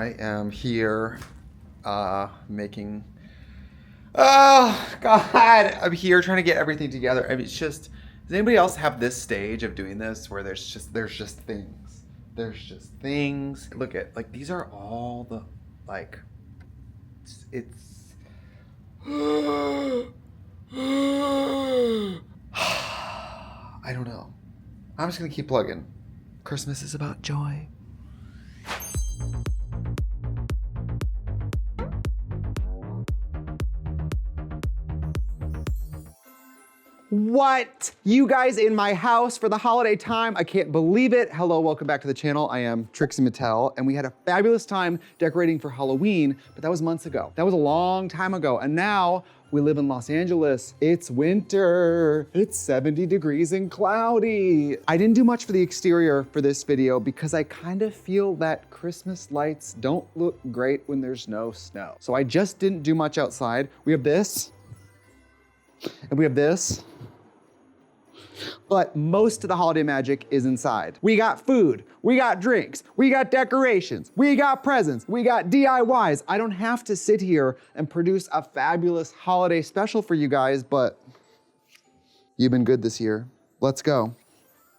I am here making, oh God, I'm here trying to get everything together. I mean, it's just, does anybody else have this stage of doing this where there's just things? There's just things. Look at, like, these are all the, like, it's I don't know. I'm just gonna keep plugging. Christmas is about joy. What? You guys in my house for the holiday time? I can't believe it. Hello, welcome back to the channel. I am Trixie Mattel, and we had a fabulous time decorating for Halloween, but that was months ago. That was a long time ago, and now we live in Los Angeles. It's winter. It's 70 degrees and cloudy. I didn't do much for the exterior for this video because I kind of feel that Christmas lights don't look great when there's no snow. So I just didn't do much outside. We have this, and we have this. But most of the holiday magic is inside. We got food, we got drinks, we got decorations, we got presents, we got DIYs. I don't have to sit here and produce a fabulous holiday special for you guys, but you've been good this year. Let's go.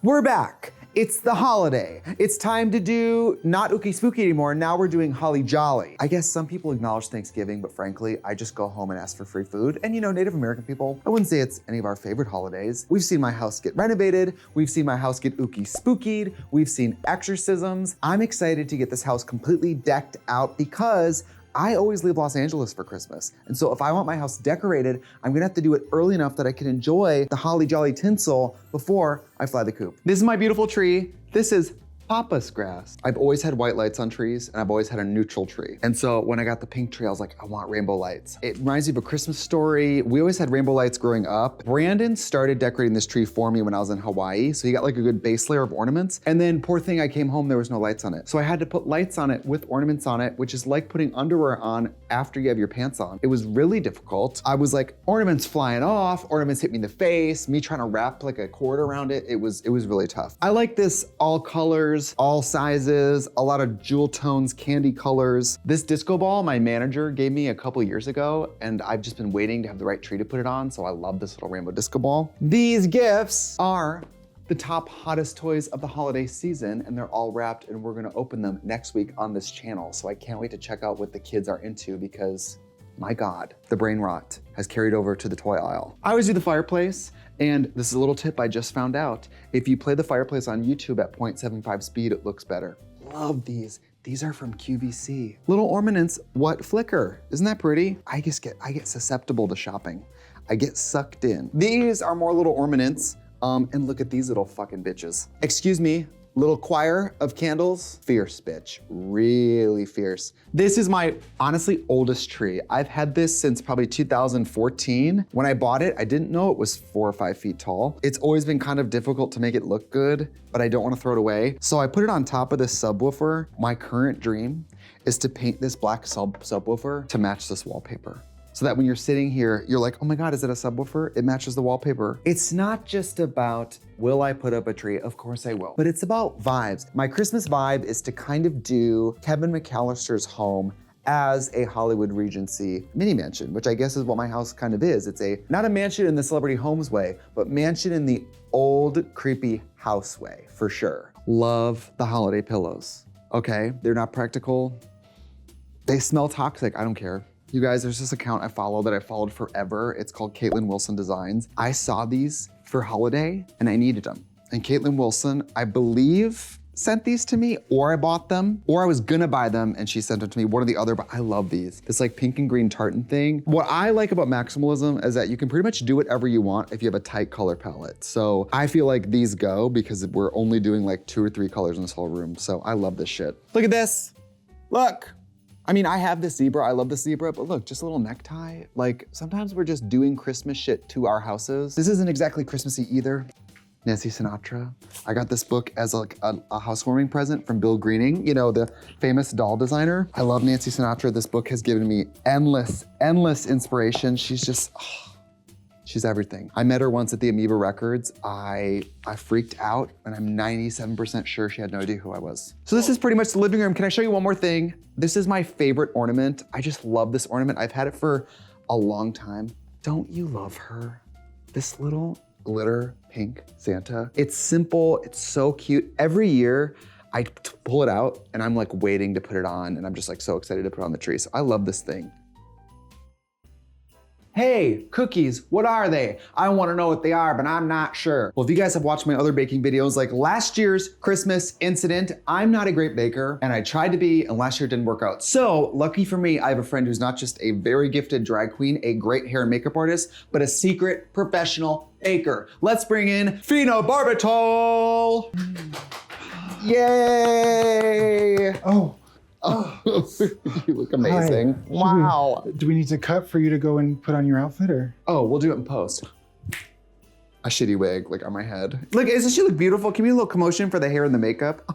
We're back. It's the holiday. It's time to do not Ookie Spooky anymore. Now we're doing Holly Jolly. I guess some people acknowledge Thanksgiving, but frankly, I just go home and ask for free food. And you know, Native American people, I wouldn't say it's any of our favorite holidays. We've seen my house get renovated. We've seen my house get Ookie Spookied. We've seen exorcisms. I'm excited to get this house completely decked out because I always leave Los Angeles for Christmas. And so if I want my house decorated, I'm gonna have to do it early enough that I can enjoy the holly jolly tinsel before I fly the coop. This is my beautiful tree. This is Papa's grass. I've always had white lights on trees, and I've always had a neutral tree. And so when I got the pink tree, I was like, I want rainbow lights. It reminds me of a Christmas story. We always had rainbow lights growing up. Brandon started decorating this tree for me when I was in Hawaii, so he got like a good base layer of ornaments. And then poor thing, I came home, there was no lights on it. So I had to put lights on it with ornaments on it, which is like putting underwear on after you have your pants on. It was really difficult. I was like, ornaments flying off, ornaments hit me in the face, me trying to wrap like a cord around it. It was really tough. I like this all colors, all sizes, a lot of jewel tones, candy colors. This disco ball my manager gave me a couple years ago, and I've just been waiting to have the right tree to put it on, so I love this little rainbow disco ball. These gifts are the top hottest toys of the holiday season, and they're all wrapped, and we're gonna open them next week on this channel. So I can't wait to check out what the kids are into because my God, the brain rot has carried over to the toy aisle. I always do the fireplace, and this is a little tip I just found out. If you play the fireplace on YouTube at 0.75 speed, it looks better. Love these. These are from QVC. Little ornaments, what flicker? Isn't that pretty? I get susceptible to shopping. I get sucked in. These are more little ornaments, and look at these little fucking bitches. Excuse me. Little choir of candles, fierce bitch, really fierce. This is my, honestly, oldest tree. I've had this since probably 2014. When I bought it, I didn't know it was 4 or 5 feet tall. It's always been kind of difficult to make it look good, but I don't want to throw it away. So I put it on top of this subwoofer. My current dream is to paint this black subwoofer to match this wallpaper. So that when you're sitting here, you're like, oh my God, is it a subwoofer? It matches the wallpaper. It's not just about, will I put up a tree? Of course I will. But it's about vibes. My Christmas vibe is to kind of do Kevin McAllister's home as a Hollywood Regency mini mansion, which I guess is what my house kind of is. It's not a mansion in the celebrity homes way, but mansion in the old creepy house way, for sure. Love the holiday pillows, okay? They're not practical. They smell toxic, I don't care. You guys, there's this account I follow that I followed forever. It's called Caitlin Wilson Designs. I saw these for holiday and I needed them. And Caitlin Wilson, I believe, sent these to me, or I bought them, or I was gonna buy them and she sent them to me, one or the other, but I love these. This like pink and green tartan thing. What I like about maximalism is that you can pretty much do whatever you want if you have a tight color palette. So I feel like these go because we're only doing like 2 or 3 colors in this whole room. So I love this shit. Look at this, look. I mean, I have this zebra, I love this zebra, but look, just a little necktie. Like, sometimes we're just doing Christmas shit to our houses. This isn't exactly Christmassy either. Nancy Sinatra. I got this book as like a housewarming present from Bill Greening, you know, the famous doll designer. I love Nancy Sinatra. This book has given me endless inspiration. She's She's everything. I met her once at the Amoeba Records. I freaked out, and I'm 97% sure she had no idea who I was. So this is pretty much the living room. Can I show you one more thing? This is my favorite ornament. I just love this ornament. I've had it for a long time. Don't you love her? This little glitter pink Santa. It's simple, it's so cute. Every year, I pull it out and I'm like waiting to put it on, and I'm just like so excited to put it on the tree. So I love this thing. Hey, cookies, what are they? I wanna know what they are, but I'm not sure. Well, if you guys have watched my other baking videos, like last year's Christmas incident, I'm not a great baker, and I tried to be, and last year didn't work out. So, lucky for me, I have a friend who's not just a very gifted drag queen, a great hair and makeup artist, but a secret professional baker. Let's bring in Fena Barbitall. Yay! Oh, you look amazing. Hi. Wow. Do we need to cut for you to go and put on your outfit, or? Oh, we'll do it in post. A shitty wig, like on my head. Look, doesn't she look beautiful? Can we do a little commotion for the hair and the makeup?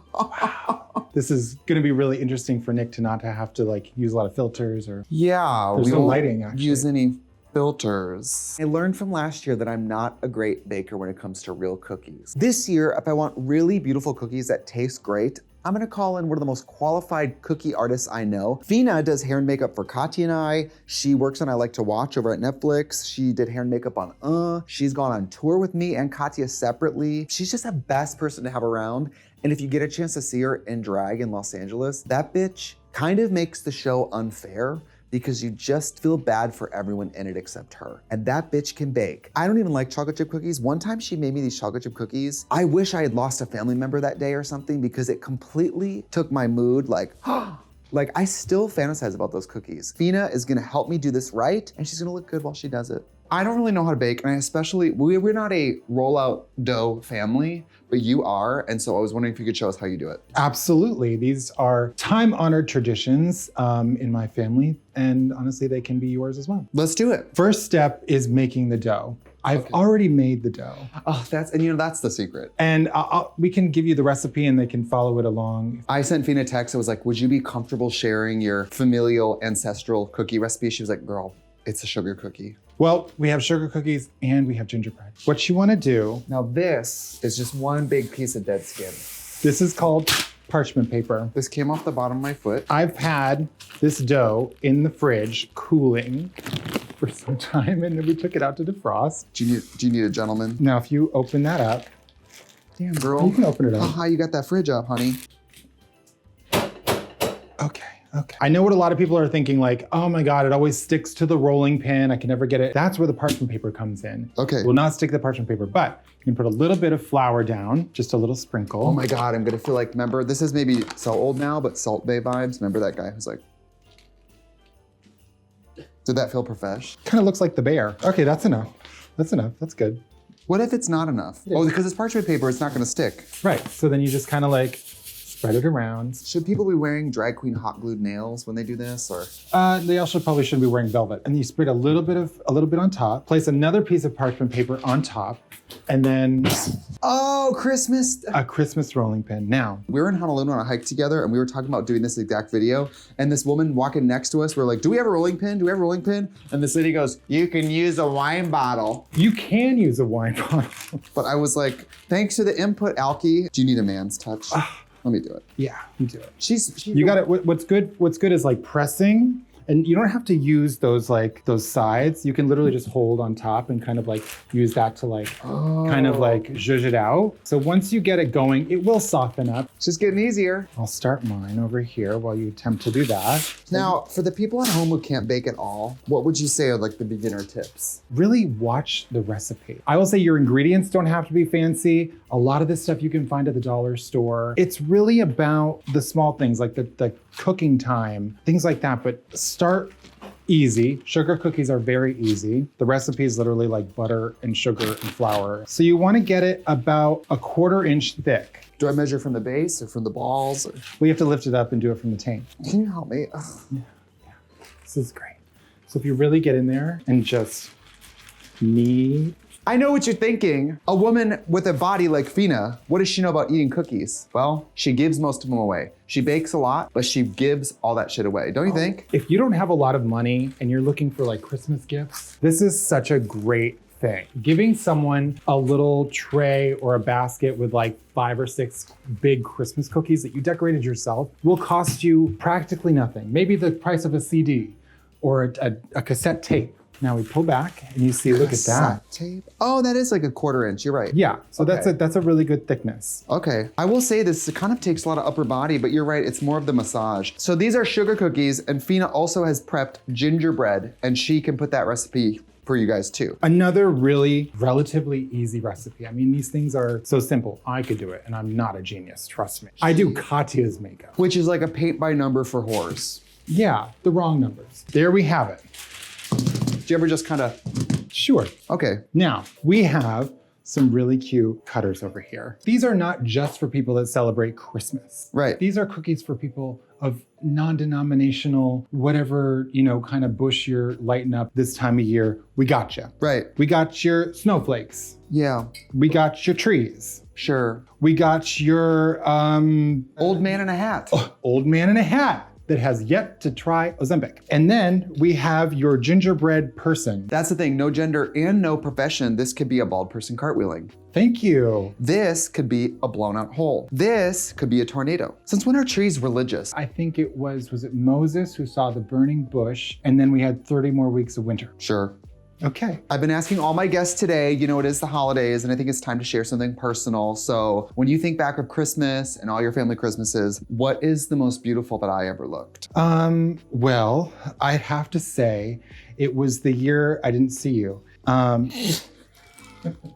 This is gonna be really interesting for Nick to not have to like use a lot of filters or. Yeah, There's we no won't lighting, actually. use any filters. I learned from last year that I'm not a great baker when it comes to real cookies. This year, if I want really beautiful cookies that taste great, I'm gonna call in one of the most qualified cookie artists I know. Fena does hair and makeup for Katya and I. She works on I Like to Watch over at Netflix. She did hair and makeup on She's gone on tour with me and Katya separately. She's just the best person to have around. And if you get a chance to see her in drag in Los Angeles, that bitch kind of makes the show unfair because you just feel bad for everyone in it except her. And that bitch can bake. I don't even like chocolate chip cookies. One time she made me these chocolate chip cookies. I wish I had lost a family member that day or something because it completely took my mood like, like I still fantasize about those cookies. Fena is gonna help me do this right, and she's gonna look good while she does it. I don't really know how to bake, and I especially, we're not a rollout dough family, but you are, and so I was wondering if you could show us how you do it. Absolutely, these are time-honored traditions in my family, and honestly, they can be yours as well. Let's do it. First step is making the dough. I've already made the dough. Oh, that's the secret. And we can give you the recipe and they can follow it along. I sent Fena a text, I was like, would you be comfortable sharing your familial ancestral cookie recipe? She was like, girl, it's a sugar cookie. Well, we have sugar cookies and we have gingerbread. What you wanna do. Now this is just one big piece of dead skin. This is called parchment paper. This came off the bottom of my foot. I've had this dough in the fridge cooling for some time, and then we took it out to defrost. Do you need a gentleman? Now, if you open that up. Damn, girl. You can open it up. Haha, you got that fridge up, honey. Okay. I know what a lot of people are thinking, like, oh my God, it always sticks to the rolling pin. I can never get it. That's where the parchment paper comes in. Okay. Will not stick to the parchment paper, but you can put a little bit of flour down, just a little sprinkle. Oh my God, I'm gonna feel like, remember, this is maybe so old now, but Salt Bae vibes. Remember that guy who's like, did that feel profesh? Kind of looks like the bear. Okay, that's enough. That's enough, that's good. What if it's not enough? Oh, because it's parchment paper, it's not gonna stick. Right, so then you just kind of like spread it around. Should people be wearing drag queen hot glued nails when they do this, or? They also probably shouldn't be wearing velvet. And you spread a little bit on top, place another piece of parchment paper on top, and then Oh, Christmas. a Christmas rolling pin. Now, We were in Honolulu on a hike together and we were talking about doing this exact video. And this woman walking next to us, we're like, do we have a rolling pin? Do we have a rolling pin? And this lady goes, you can use a wine bottle. you can use a wine bottle. But I was like, thanks to the input, Alki. Do you need a man's touch? Let me do it. Yeah, you do it. You got it. What's good is like pressing, and you don't have to use those sides. You can literally just hold on top and kind of like use that to like kind of like zhuzh it out. So once you get it going, it will soften up. It's just getting easier. I'll start mine over here while you attempt to do that. Now, for the people at home who can't bake at all, what would you say are like the beginner tips? Really watch the recipe. I will say your ingredients don't have to be fancy. A lot of this stuff you can find at the dollar store. It's really about the small things like the cooking time, things like that, but start easy. Sugar cookies are very easy. The recipe is literally like butter and sugar and flour. So you wanna get it about a 1/4 inch thick. Do I measure from the base or from the balls? Or? We have to lift it up and do it from the tank. Can you help me? Ugh. Yeah. This is great. So if you really get in there and just knead. I know what you're thinking. A woman with a body like Fena, what does she know about eating cookies? Well, she gives most of them away. She bakes a lot, but she gives all that shit away, don't you think? If you don't have a lot of money and you're looking for like Christmas gifts, this is such a great thing. Giving someone a little tray or a basket with like 5 or 6 big Christmas cookies that you decorated yourself will cost you practically nothing. Maybe the price of a CD or a cassette tape. Now we pull back and you see, look at that. Tape? Oh, that is like a 1/4 inch. You're right. Yeah, so Okay. that's a really good thickness. Okay, I will say this kind of takes a lot of upper body, but you're right, it's more of the massage. So these are sugar cookies, and Fena also has prepped gingerbread, and she can put that recipe for you guys too. Another really relatively easy recipe. I mean, these things are so simple. I could do it, and I'm not a genius, trust me. I do Katya's makeup. Which is like a paint by number for whores. Yeah, the wrong numbers. There we have it. Do you ever just kind of, Sure. okay. Now, we have some really cute cutters over here. These are not just for people that celebrate Christmas. Right. These are cookies for people of non-denominational, whatever, kind of bush you're lighting up this time of year. We got you. Right, We got your snowflakes. yeah, We got your trees. sure. We got your Old man in a hat. old man in a hat that has yet to try Ozempic. And then we have your gingerbread person. That's the thing, no gender and no profession. This could be a bald person cartwheeling. Thank you. This could be a blown out hole. This could be a tornado. Since when are trees religious? I think it was it Moses who saw the burning bush, and then we had 30 more weeks of winter. Sure. Okay. I've been asking all my guests today, it is the holidays, and I think it's time to share something personal. So when you think back of Christmas and all your family Christmases, what is the most beautiful that I ever looked? Well, I have to say, it was the year I didn't see you.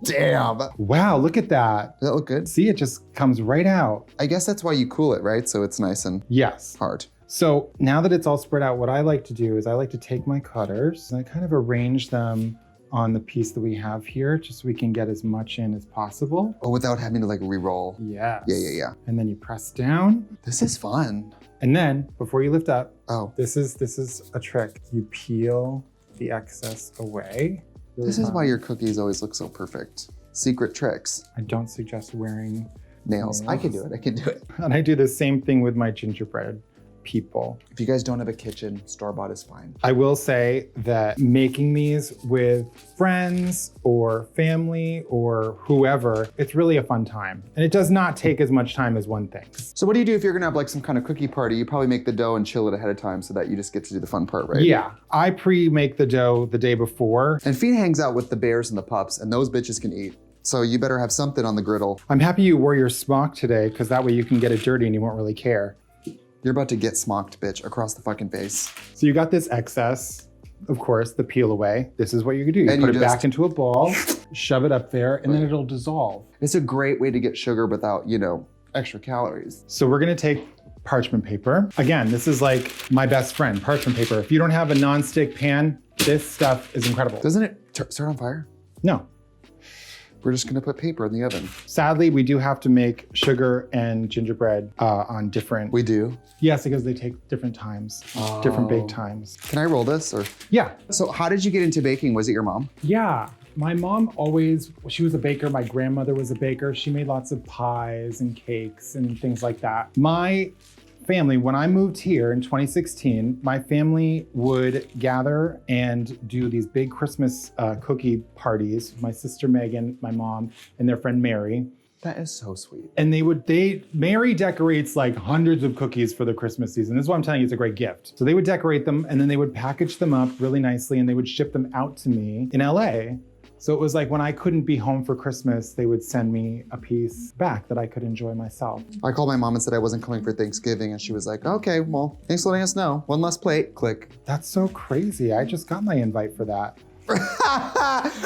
Damn. Wow, look at that. Does that look good? See, it just comes right out. I guess that's why you cool it, right? So it's nice and Yes. hard. So now that it's all spread out, what I like to do is I like to take my cutters and I kind of arrange them on the piece that we have here, just so we can get as much in as possible. Oh, without having to like re-roll. Yes. Yeah. And then you press down. This is fun. And then before you lift up, Oh, this is a trick. You peel the excess away. this is why your cookies always look so perfect. Secret tricks. I don't suggest wearing Nails. I can do it. I can do it. And I do the same thing with my gingerbread people. If you guys don't have a kitchen, store-bought is fine. I will say that making these with friends or family or whoever, it's really a fun time. And it does not take as much time as one thinks. So what do you do if you're gonna have like some kind of cookie party? You probably make the dough and chill it ahead of time so that you just get to do the fun part, right? Yeah, I pre-make the dough the day before. And Fena hangs out with the bears and the pups, and those bitches can eat. So you better have something on the griddle. I'm happy you wore your smock today, because that way you can get it dirty and you won't really care. You're about to get smocked, bitch, across the fucking face. So you got this excess, of course, the peel away. This is what you do. You And put you it just- back into a ball, shove it up there, and then it'll dissolve. It's a great way to get sugar without, extra calories. So we're gonna take parchment paper. Again, this is like my best friend, parchment paper. If you don't have a non-stick pan, this stuff is incredible. Doesn't it start on fire? No. We're just gonna put paper in the oven. Sadly, we do have to make sugar and gingerbread on different. We do? Yes, because they take different times, different bake Oh. times. Can I roll this? Or Yeah, So how did you get into baking? Was it your mom? yeah. My mom she was a baker. My grandmother was a baker. She made lots of pies and cakes and things like that. My family, when I moved here in 2016, my family would gather and do these big Christmas cookie parties. My sister Megan, my mom, and their friend Mary. That is so sweet. And Mary decorates like hundreds of cookies for the Christmas season. This is why I'm telling you, it's a great gift. So they would decorate them and then they would package them up really nicely and they would ship them out to me in LA. So it was like when I couldn't be home for Christmas, they would send me a piece back that I could enjoy myself. I called my mom and said I wasn't coming for Thanksgiving, and she was like, okay, well, thanks for letting us know. One less plate, click. That's so crazy. I just got my invite for that.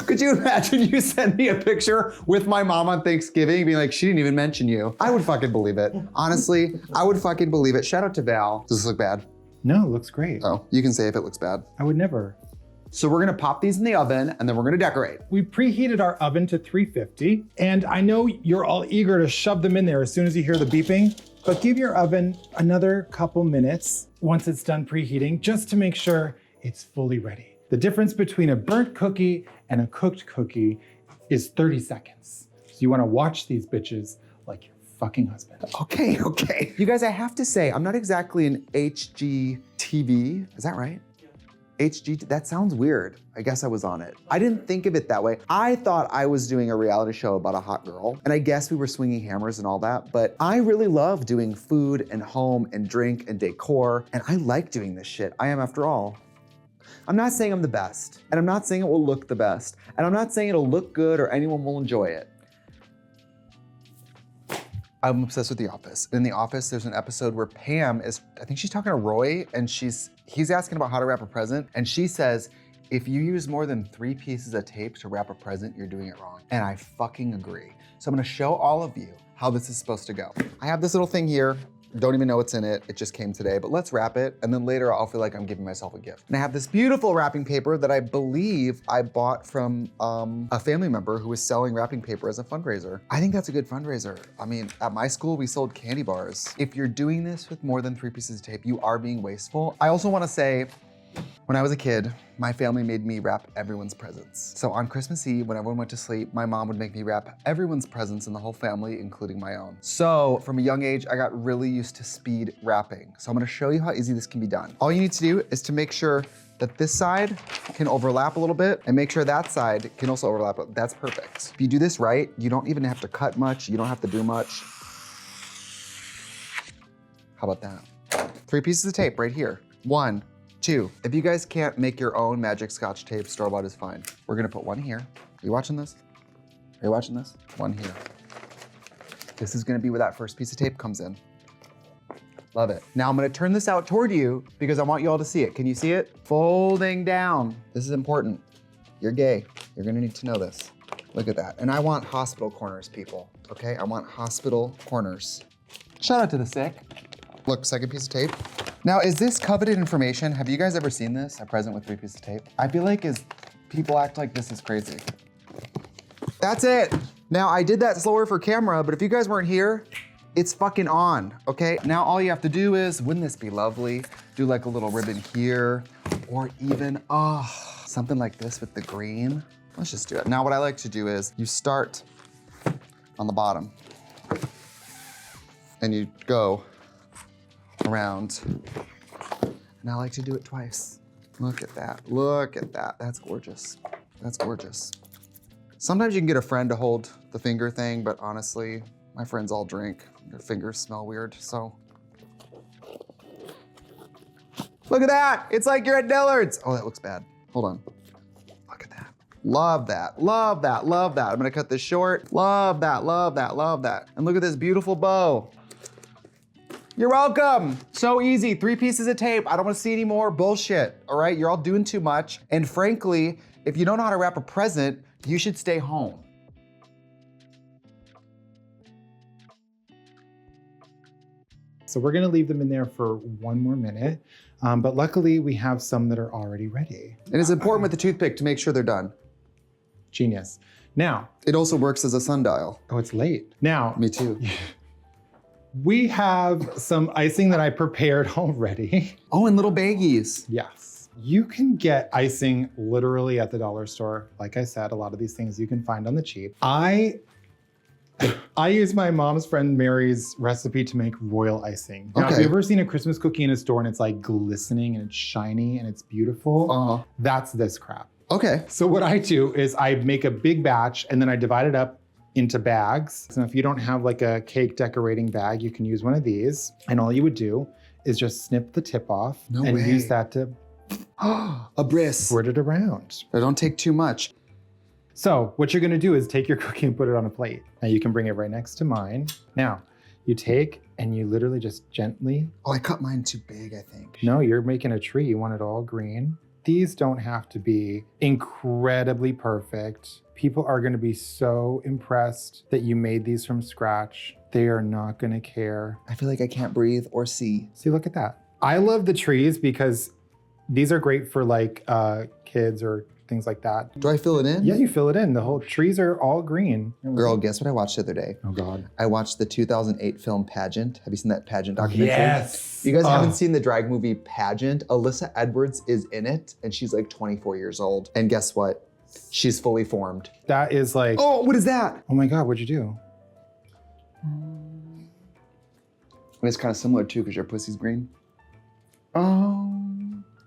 Could you imagine you send me a picture with my mom on Thanksgiving being like, she didn't even mention you? I would fucking believe it. Honestly, I would fucking believe it. Shout out to Val. Does this look bad? No, it looks great. Oh, you can say if it looks bad. I would never. So we're gonna pop these in the oven and then we're gonna decorate. We preheated our oven to 350, and I know you're all eager to shove them in there as soon as you hear the beeping, but give your oven another couple minutes once it's done preheating, just to make sure it's fully ready. The difference between a burnt cookie and a cooked cookie is 30 seconds. So you wanna watch these bitches like your fucking husband. Okay. You guys, I have to say, I'm not exactly an HGTV. Is that right? HGT, that sounds weird. I guess I was on it. I didn't think of it that way. I thought I was doing a reality show about a hot girl, and I guess we were swinging hammers and all that, but I really love doing food and home and drink and decor, and I like doing this shit. I am, after all. I'm not saying I'm the best, and I'm not saying it will look the best, and I'm not saying it'll look good or anyone will enjoy it. I'm obsessed with The Office. In The Office, there's an episode where Pam is, I think she's talking to Roy, and he's asking about how to wrap a present, and she says, if you use more than 3 pieces of tape to wrap a present, you're doing it wrong. And I fucking agree. So I'm gonna show all of you how this is supposed to go. I have this little thing here. Don't even know what's in it. It just came today, but let's wrap it. And then later I'll feel like I'm giving myself a gift. And I have this beautiful wrapping paper that I believe I bought from a family member who was selling wrapping paper as a fundraiser. I think that's a good fundraiser. I mean, at my school, we sold candy bars. If you're doing this with more than 3 pieces of tape, you are being wasteful. I also wanna say, when I was a kid, my family made me wrap everyone's presents. So on Christmas Eve, when everyone went to sleep, my mom would make me wrap everyone's presents in the whole family, including my own. So from a young age, I got really used to speed wrapping. So I'm gonna show you how easy this can be done. All you need to do is to make sure that this side can overlap a little bit and make sure that side can also overlap. That's perfect. If you do this right, you don't even have to cut much. You don't have to do much. How about that? 3 pieces of tape right here. 1, 2. If you guys can't make your own magic Scotch tape, store-bought is fine. We're gonna put 1 here. Are you watching this? Are you watching this? 1 here. This is gonna be where that first piece of tape comes in. Love it. Now I'm gonna turn this out toward you because I want you all to see it. Can you see it? Folding down. This is important. You're gay. You're gonna need to know this. Look at that. And I want hospital corners, people, okay? I want hospital corners. Shout out to the sick. Look, second piece of tape. Now, is this coveted information? Have you guys ever seen this? A present with 3 pieces of tape? I feel like people act like this is crazy. That's it. Now, I did that slower for camera, but if you guys weren't here, it's fucking on, okay? Now, all you have to do is, wouldn't this be lovely? Do like a little ribbon here, or even, something like this with the green. Let's just do it. Now, what I like to do is, you start on the bottom, and you go around. And I like to do it twice. Look at that, look at that. That's gorgeous, that's gorgeous. Sometimes you can get a friend to hold the finger thing, but honestly, my friends all drink. Their fingers smell weird, so. Look at that, it's like you're at Dillard's. Oh, that looks bad, hold on. Look at that, love that, love that, love that. I'm gonna cut this short. Love that, love that, love that. And look at this beautiful bow. You're welcome. So easy, 3 pieces of tape. I don't wanna see any more bullshit, all right? You're all doing too much. And frankly, if you don't know how to wrap a present, you should stay home. So we're gonna leave them in there for 1 more minute, but luckily we have some that are already ready. And it's important with the toothpick to make sure they're done. Genius. Now. It also works as a sundial. Oh, it's late. Now. Me too. We have some icing that I prepared already. Oh, and little baggies. Yes. You can get icing literally at the dollar store. Like I said, a lot of these things you can find on the cheap. I use my mom's friend Mary's recipe to make royal icing. Now, have you ever seen a Christmas cookie in a store and it's like glistening and it's shiny and it's beautiful? That's this crap. Okay. So what I do is I make a big batch and then I divide it up into bags. So if you don't have like a cake decorating bag, you can use one of these. And all you would do is just snip the tip off and use that to a bris. Squirt it around. But don't take too much. So what you're gonna do is take your cookie and put it on a plate. Now you can bring it right next to mine. Now, you take and you literally just gently. Oh, I cut mine too big, I think. No, you're making a tree. You want it all green. These don't have to be incredibly perfect. People are gonna be so impressed that you made these from scratch. They are not gonna care. I feel like I can't breathe or see. See, look at that. I love the trees because these are great for like kids or things like that. Do I fill it in? Yeah, you fill it in. The whole trees are all green. Girl, guess what I watched the other day? Oh God. I watched the 2008 film Pageant. Have you seen that Pageant documentary? Yes. You guys haven't seen the drag movie Pageant? Alyssa Edwards is in it and she's like 24 years old. And guess what? She's fully formed. That is like. Oh, what is that? Oh my God, what'd you do? And it's kind of similar too because your pussy's green. Oh.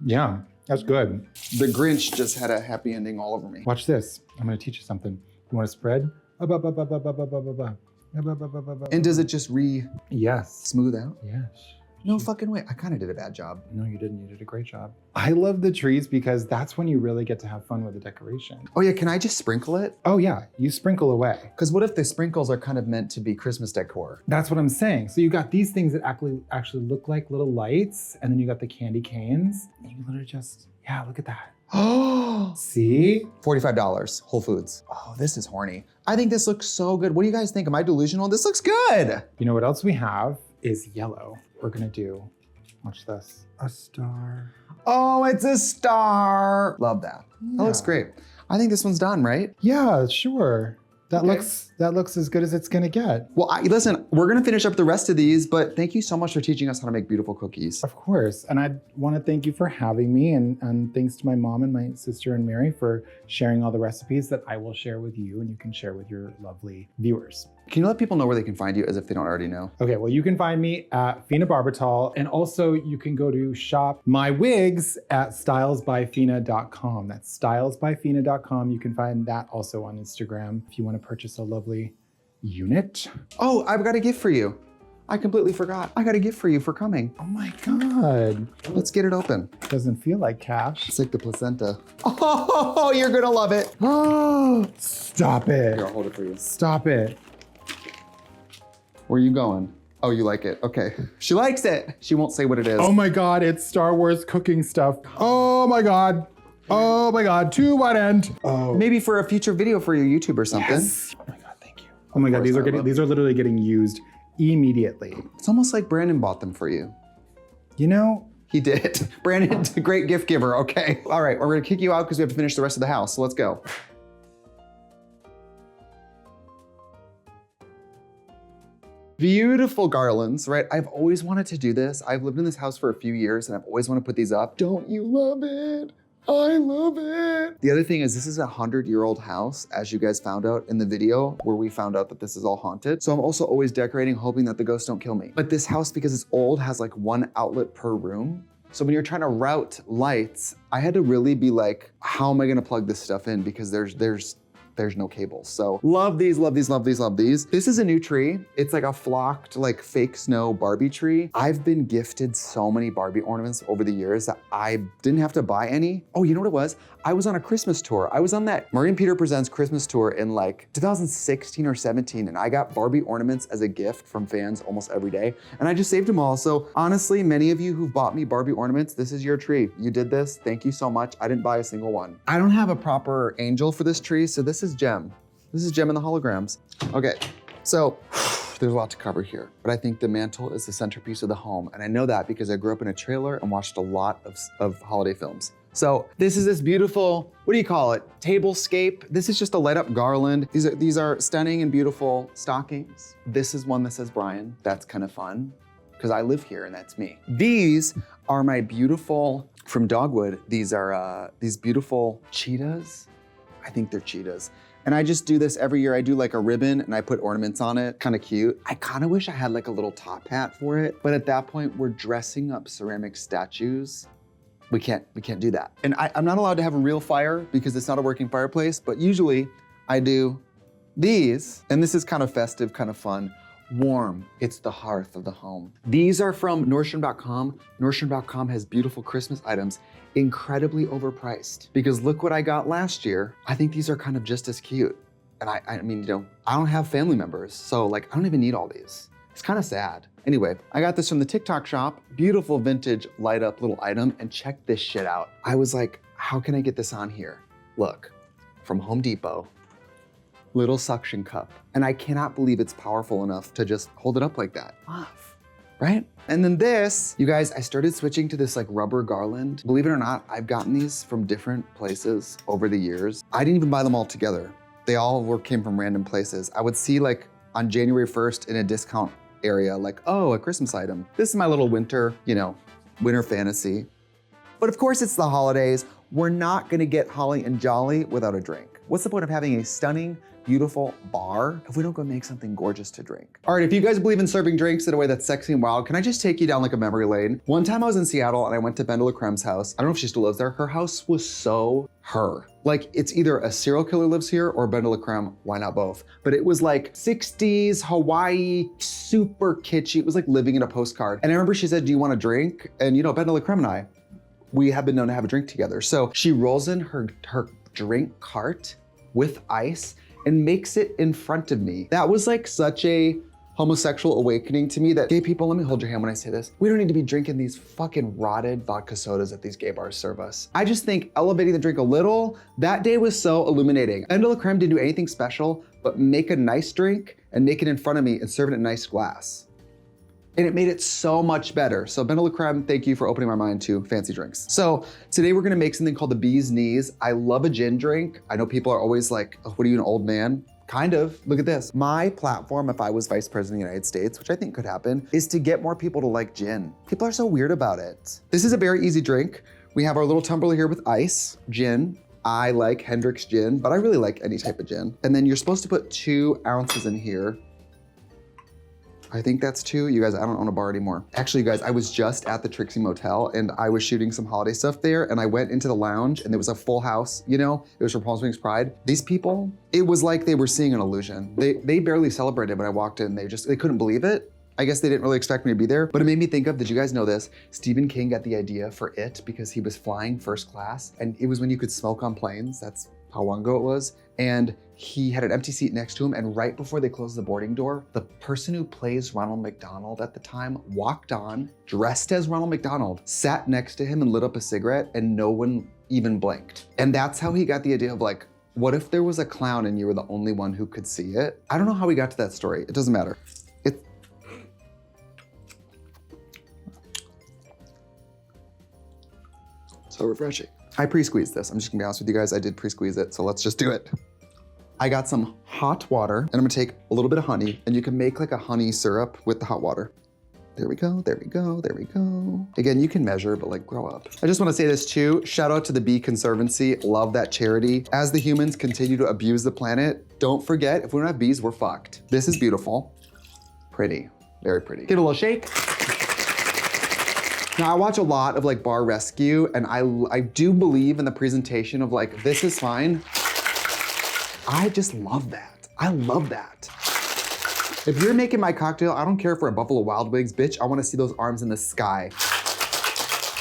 Yeah. That's good. The Grinch just had a happy ending all over me. Watch this. I'm gonna teach you something. You wanna spread? And does it just Yes. smooth out? Yes. No fucking way. I kind of did a bad job. No, you didn't. You did a great job. I love the trees because that's when you really get to have fun with the decoration. Oh yeah, can I just sprinkle it? Oh yeah, you sprinkle away. Because what if the sprinkles are kind of meant to be Christmas decor? That's what I'm saying. So you got these things that actually look like little lights, and then you got the candy canes. And you literally just, yeah, look at that. Oh, See? $45, Whole Foods. Oh, this is horny. I think this looks so good. What do you guys think? Am I delusional? This looks good. You know what else we have is yellow. We're gonna do, watch this, a star. Oh, it's a star. Love that. That looks great. I think this one's done, right? Yeah, sure. That Okay. looks as good as it's gonna get. Well, listen, we're gonna finish up the rest of these, but thank you so much for teaching us how to make beautiful cookies. Of course, and I want to thank you for having me, and thanks to my mom and my sister and Mary for sharing all the recipes that I will share with you and you can share with your lovely viewers. Can you let people know where they can find you as if they don't already know? Okay, well, you can find me at Fena Barbitall, and also you can go to shop my wigs at stylesbyfena.com. That's stylesbyfena.com. You can find that also on Instagram if you want to purchase a lovely unit. Oh, I've got a gift for you. I completely forgot. I got a gift for you for coming. Oh my God. Let's get it open. Doesn't feel like cash. It's like the placenta. Oh, you're gonna love it. Oh, stop it. Here, I'll hold it for you. Stop it. Where are you going? Oh, you like it. Okay. She likes it. She won't say what it is. Oh my God, it's Star Wars cooking stuff. Oh my God. Oh my God, to what end? Oh. Maybe for a future video for your YouTube or something. Yes. Oh my God, thank you. Oh my God, these are literally getting used immediately. It's almost like Brandon bought them for you. You know, He did. Brandon's a great gift giver, okay. All right, we're gonna kick you out because we have to finish the rest of the house, so let's go. Beautiful garlands, right? I've always wanted to do this. I've lived in this house for a few years and I've always wanted to put these up. Don't you love it? I love it. The other thing is this is a 100-year-old house, as you guys found out in the video where we found out that this is all haunted. So I'm also always decorating, hoping that the ghosts don't kill me. But this house, because it's old, has like one outlet per room. So when you're trying to route lights, I had to really be like, how am I gonna plug this stuff in? Because there's no cables. So love these, love these, love these, love these. This is a new tree. It's like a flocked, like fake snow Barbie tree. I've been gifted so many Barbie ornaments over the years that I didn't have to buy any. Oh, you know what it was? I was on a Christmas tour. I was on that Marie and Peter Presents Christmas tour in like 2016 or 17, and I got Barbie ornaments as a gift from fans almost every day, and I just saved them all. So honestly, many of you who've bought me Barbie ornaments, this is your tree. You did this, thank you so much. I didn't buy a single one. I don't have a proper angel for this tree, so this is Gem. This is Gem in the holograms. Okay, so there's a lot to cover here, but I think the mantle is the centerpiece of the home, and I know that because I grew up in a trailer and watched a lot of holiday films. So this is this beautiful, what do you call it? Tablescape. This is just a light up garland. These are stunning and beautiful stockings. This is one that says Brian. That's kind of fun because I live here and that's me. These are my beautiful, from Dogwood, these are these beautiful cheetahs. I think they're cheetahs. And I just do this every year. I do like a ribbon and I put ornaments on it, kind of cute. I kind of wish I had like a little top hat for it, but at that point we're dressing up ceramic statues. We can't do that. And I'm not allowed to have a real fire because it's not a working fireplace, but usually I do these, and this is kind of festive, kind of fun. Warm, it's the hearth of the home. These are from Nordstrom.com. Nordstrom.com has beautiful Christmas items, incredibly overpriced. Because look what I got last year. I think these are kind of just as cute. And I mean, you know, I don't have family members, so like, I don't even need all these. It's kind of sad. Anyway, I got this from the TikTok shop, beautiful vintage light up little item, and check this shit out. I was like, how can I get this on here? Look, from Home Depot, little suction cup. And I cannot believe it's powerful enough to just hold it up like that. Love, right? And then this, you guys, I started switching to this like rubber garland. Believe it or not, I've gotten these from different places over the years. I didn't even buy them all together. They all came from random places. I would see like on January 1st in a discount area, like, oh, a Christmas item. This is my little winter, you know, winter fantasy. But of course it's the holidays. We're not gonna get holly and jolly without a drink. What's the point of having a stunning, beautiful bar if we don't go make something gorgeous to drink? All right, if you guys believe in serving drinks in a way that's sexy and wild, can I just take you down like a memory lane? One time I was in Seattle and I went to Brandon Lim's house. I don't know if she still lives there. Her house was so her. Like, it's either a serial killer lives here or Brandon Lim, why not both? But it was like 60s Hawaii, super kitschy. It was like living in a postcard. And I remember she said, do you want a drink? And you know, Brandon Lim and I, we have been known to have a drink together. So she rolls in her drink cart with ice and makes it in front of me. That was like such a homosexual awakening to me that gay people, let me hold your hand when I say this, we don't need to be drinking these fucking rotted vodka sodas that these gay bars serve us. I just think elevating the drink a little, that day was so illuminating. Brandon Lim didn't do anything special, but make a nice drink and make it in front of me and serve it in a nice glass. And it made it so much better. So Brandon Lim, thank you for opening my mind to fancy drinks. So today we're gonna make something called the bee's knees. I love a gin drink. I know people are always like, oh, what are you, an old man? Kind of, look at this. My platform, if I was vice president of the United States, which I think could happen, is to get more people to like gin. People are so weird about it. This is a very easy drink. We have our little tumbler here with ice, gin. I like Hendrick's gin, but I really like any type of gin. And then you're supposed to put 2 ounces in here. I think that's 2. You guys, I don't own a bar anymore. Actually, you guys, I was just at the Trixie Motel and I was shooting some holiday stuff there and I went into the lounge and there was a full house, you know? It was from Palm Springs Pride. These people, it was like they were seeing an illusion. They barely celebrated when I walked in. They couldn't believe it. I guess they didn't really expect me to be there, but it made me think of, did you guys know this? Stephen King got the idea for it because he was flying first class and it was when you could smoke on planes. That's how long ago it was. And he had an empty seat next to him, and right before they closed the boarding door, the person who plays Ronald McDonald at the time walked on, dressed as Ronald McDonald, sat next to him and lit up a cigarette, and no one even blinked. And that's how he got the idea of like, what if there was a clown and you were the only one who could see it? I don't know how we got to that story. It doesn't matter. It's so refreshing. I pre-squeezed this. I'm just gonna be honest with you guys. I did pre-squeeze it, so let's just do it. I got some hot water and I'm gonna take a little bit of honey and you can make like a honey syrup with the hot water. There we go, there we go, there we go. Again, you can measure, but like grow up. I just wanna say this too, shout out to the Bee Conservancy, love that charity. As the humans continue to abuse the planet, don't forget, if we don't have bees, we're fucked. This is beautiful, pretty, very pretty. Give it a little shake. Now I watch a lot of like bar rescue and I do believe in the presentation of like, this is fine. I just love that. I love that. If you're making my cocktail, I don't care if we're at Buffalo Wild Wings, bitch, I wanna see those arms in the sky.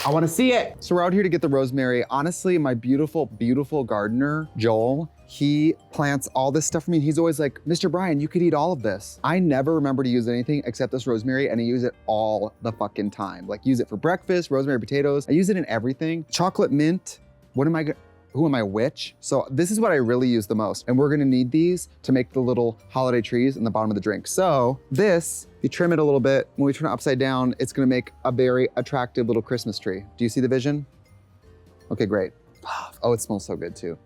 I wanna see it. So we're out here to get the rosemary. Honestly, my beautiful, beautiful gardener, Joel, he plants all this stuff for me. He's always like, Mr. Brian, you could eat all of this. I never remember to use anything except this rosemary and I use it all the fucking time. Like use it for breakfast, rosemary potatoes. I use it in everything. Chocolate mint, who am I, witch? So this is what I really use the most. And we're gonna need these to make the little holiday trees in the bottom of the drink. So this, you trim it a little bit, when we turn it upside down, it's gonna make a very attractive little Christmas tree. Do you see the vision? Okay, great. Oh, it smells so good too.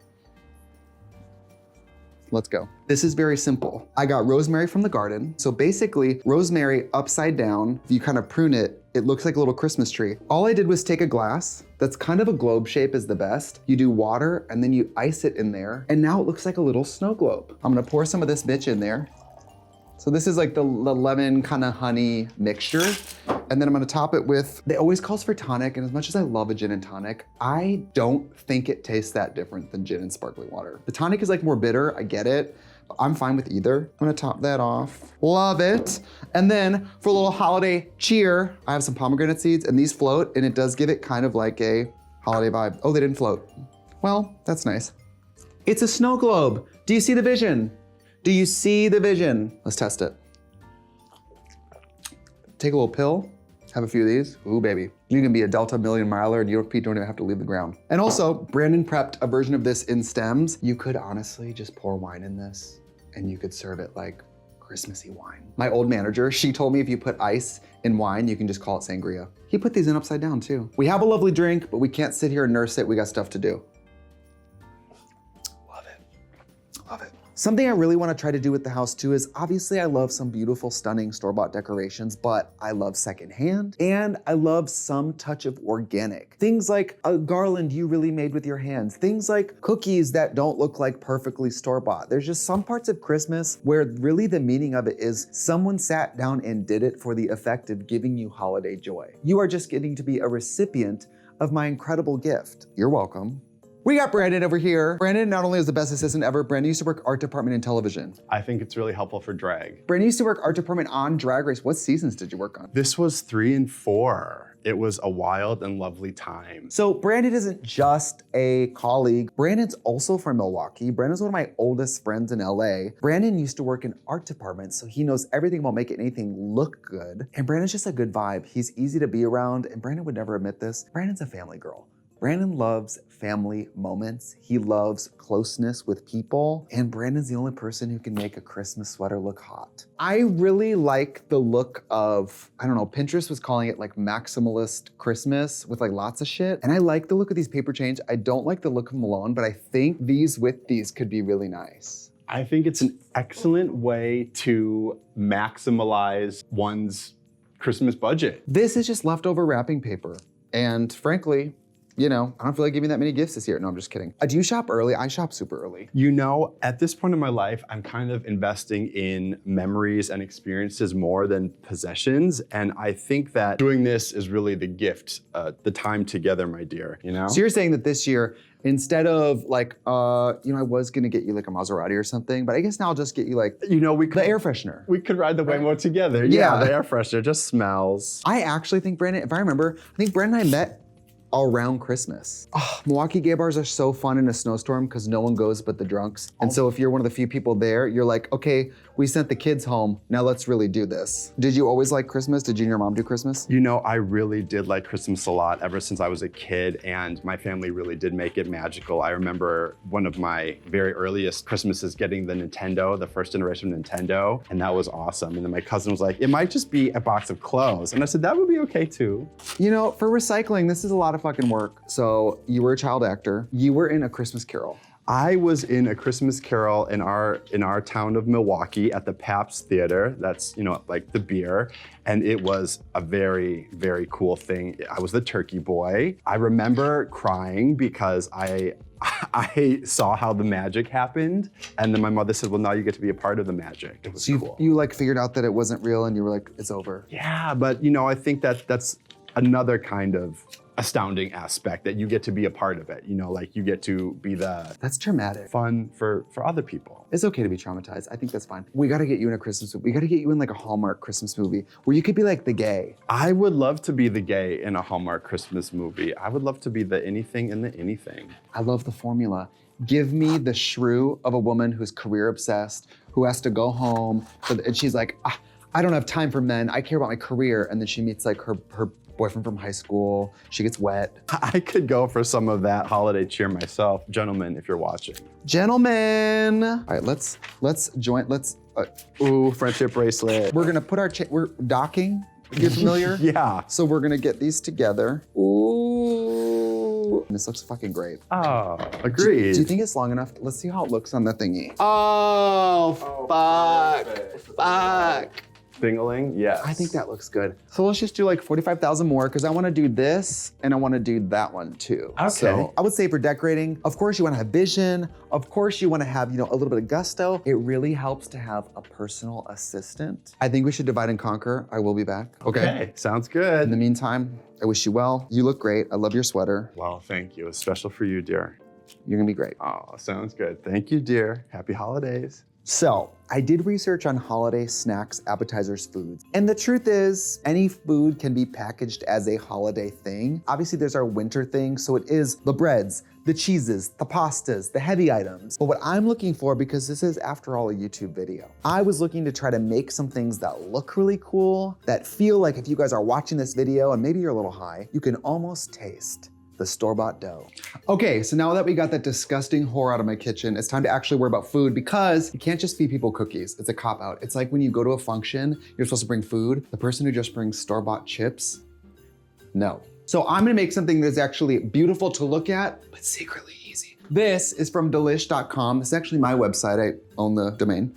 Let's go. This is very simple. I got rosemary from the garden. So basically, rosemary upside down, if you kind of prune it, it looks like a little Christmas tree. All I did was take a glass that's kind of a globe shape is the best. You do water and then you ice it in there. And now it looks like a little snow globe. I'm gonna pour some of this bitch in there. So this is like the lemon kind of honey mixture. And then I'm gonna top it with, it always calls for tonic. And as much as I love a gin and tonic, I don't think it tastes that different than gin and sparkling water. The tonic is like more bitter, I get it. But I'm fine with either. I'm gonna top that off. Love it. And then for a little holiday cheer, I have some pomegranate seeds and these float and it does give it kind of like a holiday vibe. Oh, they didn't float. Well, that's nice. It's a snow globe. Do you see the vision? Do you see the vision? Let's test it. Take a little pill, have a few of these. Ooh, baby. You can be a Delta million miler and you don't even have to leave the ground. And also, Brandon prepped a version of this in stems. You could honestly just pour wine in this and you could serve it like Christmassy wine. My old manager, she told me if you put ice in wine, you can just call it sangria. He put these in upside down too. We have a lovely drink, but we can't sit here and nurse it. We got stuff to do. Love it, love it. Something I really want to try to do with the house too is obviously I love some beautiful, stunning store-bought decorations, but I love secondhand and I love some touch of organic. Things like a garland you really made with your hands, things like cookies that don't look like perfectly store-bought. There's just some parts of Christmas where really the meaning of it is someone sat down and did it for the effect of giving you holiday joy. You are just getting to be a recipient of my incredible gift. You're welcome. We got Brandon over here. Brandon not only is the best assistant ever, Brandon used to work art department in television. I think it's really helpful for drag. Brandon used to work art department on Drag Race. What seasons did you work on? This was 3 and 4. It was a wild and lovely time. So Brandon isn't just a colleague. Brandon's also from Milwaukee. Brandon's one of my oldest friends in LA. Brandon used to work in art department, so he knows everything about making anything look good. And Brandon's just a good vibe. He's easy to be around, and Brandon would never admit this. Brandon's a family girl. Brandon loves family moments. He loves closeness with people. And Brandon's the only person who can make a Christmas sweater look hot. I really like the look of, I don't know, Pinterest was calling it like maximalist Christmas with like lots of shit. And I like the look of these paper chains. I don't like the look of them alone, but I think these with these could be really nice. I think it's an excellent way to maximize one's Christmas budget. This is just leftover wrapping paper. And frankly, you know, I don't feel like giving that many gifts this year. No, I'm just kidding. Do you shop early? I shop super early. You know, at this point in my life, I'm kind of investing in memories and experiences more than possessions. And I think that doing this is really the gift, the time together, my dear, you know? So you're saying that this year, instead of like, you know, I was gonna get you like a Maserati or something, but I guess now I'll just get you like, you know, the air freshener. We could ride the Waymo together. Yeah. Yeah, the air freshener just smells. I actually think Brandon, if I remember, I think Brandon and I met around Christmas. Oh, Milwaukee gay bars are so fun in a snowstorm because no one goes but the drunks. And so if you're one of the few people there, you're like, okay, we sent the kids home, now let's really do this. Did you always like Christmas? Did you and your mom do Christmas? You know, I really did like Christmas a lot ever since I was a kid, and my family really did make it magical. I remember one of my very earliest Christmases getting the Nintendo, the first generation Nintendo, and that was awesome. And then my cousin was like, it might just be a box of clothes. And I said, that would be okay too. You know, for recycling, this is a lot of fucking work. So you were a child actor. You were in A Christmas Carol. I was in A Christmas Carol in our town of Milwaukee at the Pabst Theater. That's, you know, like the beer. And it was a very, very cool thing. I was the turkey boy. I remember crying because I saw how the magic happened. And then my mother said, well, now you get to be a part of the magic. It was cool. You like figured out that it wasn't real and you were like, it's over. Yeah, but you know, I think that's another kind of astounding aspect, that you get to be a part of it. You know, like you get to be the That's traumatic. fun for other people. It's okay to be traumatized. I think that's fine. We gotta get you in a Christmas movie. We gotta get you in like a Hallmark Christmas movie where you could be like the gay. I would love to be the gay in a Hallmark Christmas movie. I would love to be the anything in the anything. I love the formula. Give me the shrew of a woman who's career obsessed, who has to go home, and she's like, I don't have time for men. I care about my career. And then she meets like her boyfriend from high school. She gets wet. I could go for some of that holiday cheer myself. Gentlemen, if you're watching. Gentlemen. All right, let's join, Ooh, friendship bracelet. we're gonna put we're docking, if you're familiar. Yeah. So we're gonna get these together. Ooh. This looks fucking great. Oh, agreed. Do you think it's long enough? Let's see how it looks on the thingy. Oh, Fuck. Ding-a-ling, yes. I think that looks good. So let's just do like 45,000 more because I want to do this and I want to do that one too. Okay. So I would say for decorating, of course you want to have vision. Of course you want to have, you know, a little bit of gusto. It really helps to have a personal assistant. I think we should divide and conquer. I will be back. Okay, sounds In good. the meantime, I wish you well. You look great. I love your sweater. Well, thank you. It's special for you, dear. You're gonna be great. Oh, sounds good. Thank you, dear. Happy holidays. So I did research on holiday snacks, appetizers, foods. And the truth is, any food can be packaged as a holiday thing. Obviously there's our winter thing, so it is the breads, the cheeses, the pastas, the heavy items. But what I'm looking for, because this is after all a YouTube video, I was looking to try to make some things that look really cool, that feel like if you guys are watching this video and maybe you're a little high, you can almost taste the store-bought dough. Okay, so now that we got that disgusting whore out of my kitchen, it's time to actually worry about food because you can't just feed people cookies. It's a cop-out. It's like when you go to a function, you're supposed to bring food. The person who just brings store-bought chips, no. So I'm gonna make something that's actually beautiful to look at, but secretly easy. This is from delish.com. This is actually my website. I own the domain.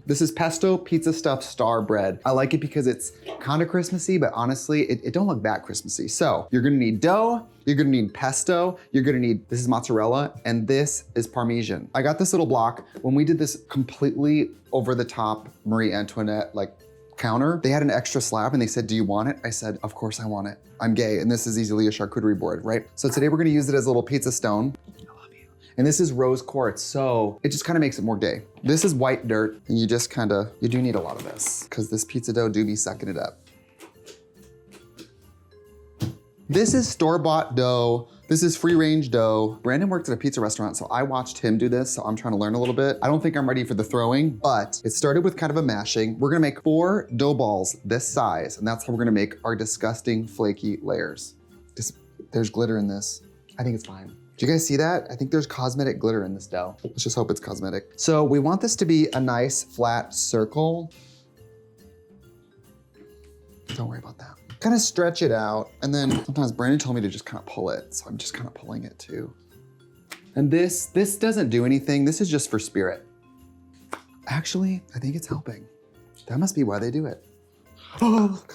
This is pesto pizza stuffed star bread. I like it because it's kind of Christmassy, but honestly, it don't look that Christmassy. So you're gonna need dough, you're gonna need pesto, you're gonna need, this is mozzarella, and this is Parmesan. I got this little block. When we did this completely over the top Marie Antoinette like counter, they had an extra slab and they said, do you want it? I said, of course I want it. I'm gay, and this is easily a charcuterie board, right? So today we're gonna use it as a little pizza stone. And this is rose quartz, so it just kind of makes it more gay. This is white dirt, and you do need a lot of this, because this pizza dough do be sucking it up. This is store-bought dough. This is free-range dough. Brandon worked at a pizza restaurant, so I watched him do this, so I'm trying to learn a little bit. I don't think I'm ready for the throwing, but it started with kind of a mashing. We're gonna make 4 dough balls this size, and that's how we're gonna make our disgusting flaky layers. There's glitter in this. I think it's fine. Do you guys see that? I think there's cosmetic glitter in this dough. Let's just hope it's cosmetic. So we want this to be a nice flat circle. Don't worry about that. Kind of stretch it out. And then sometimes Brandon told me to just kind of pull it. So I'm just kind of pulling it too. And this doesn't do anything. This is just for spirit. Actually, I think it's helping. That must be why they do it. Oh God.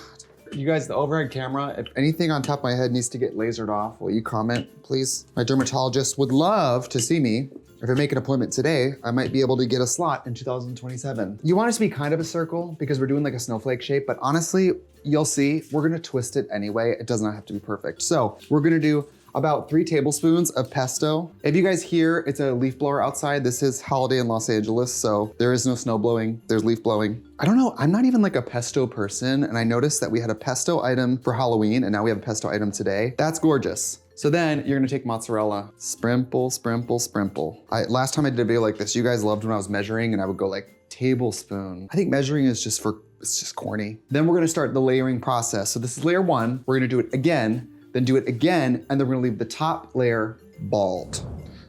You guys, the overhead camera, if anything on top of my head needs to get lasered off, will you comment, please? My dermatologist would love to see me. If I make an appointment today, I might be able to get a slot in 2027. You want it to be kind of a circle because we're doing like a snowflake shape, but honestly, you'll see, we're gonna twist it anyway. It does not have to be perfect. So we're gonna do about 3 tablespoons of pesto. If you guys hear, it's a leaf blower outside. This is holiday in Los Angeles, so there is no snow blowing, there's leaf blowing. I don't know, I'm not even like a pesto person, and I noticed that we had a pesto item for Halloween, and now we have a pesto item today. That's gorgeous. So then you're gonna take mozzarella, sprimple, sprimple, sprimple. Last time I did a video like this, you guys loved when I was measuring and I would go like tablespoon. I think measuring is just it's just corny. Then we're gonna start the layering process. So this is layer 1, we're gonna do it again, then do it again, and then we're gonna leave the top layer bald.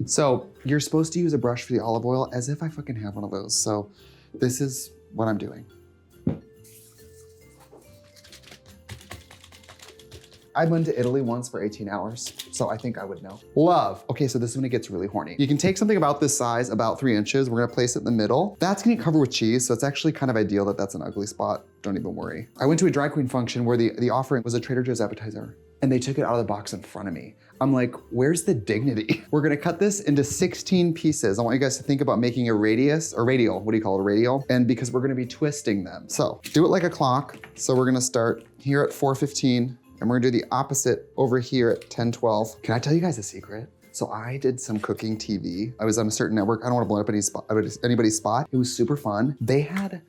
So you're supposed to use a brush for the olive oil, as if I fucking have one of those. So this is what I'm doing. I went to Italy once for 18 hours, so I think I would know. Love. Okay, so this is when it gets really horny. You can take something about this size, about 3 inches, we're gonna place it in the middle. That's gonna get covered with cheese, so it's actually kind of ideal that that's an ugly spot. Don't even worry. I went to a drag queen function where the offering was a Trader Joe's appetizer, and they took it out of the box in front of me. I'm like, where's the dignity? We're gonna cut this into 16 pieces. I want you guys to think about making a radius, or radial, what do you call it, a radial? And because we're gonna be twisting them. So do it like a clock. So we're gonna start here at 4:15, and we're gonna do the opposite over here at 10:12. Can I tell you guys a secret? So I did some cooking TV. I was on a certain network. I don't wanna blow up anybody's spot. It was super fun. They had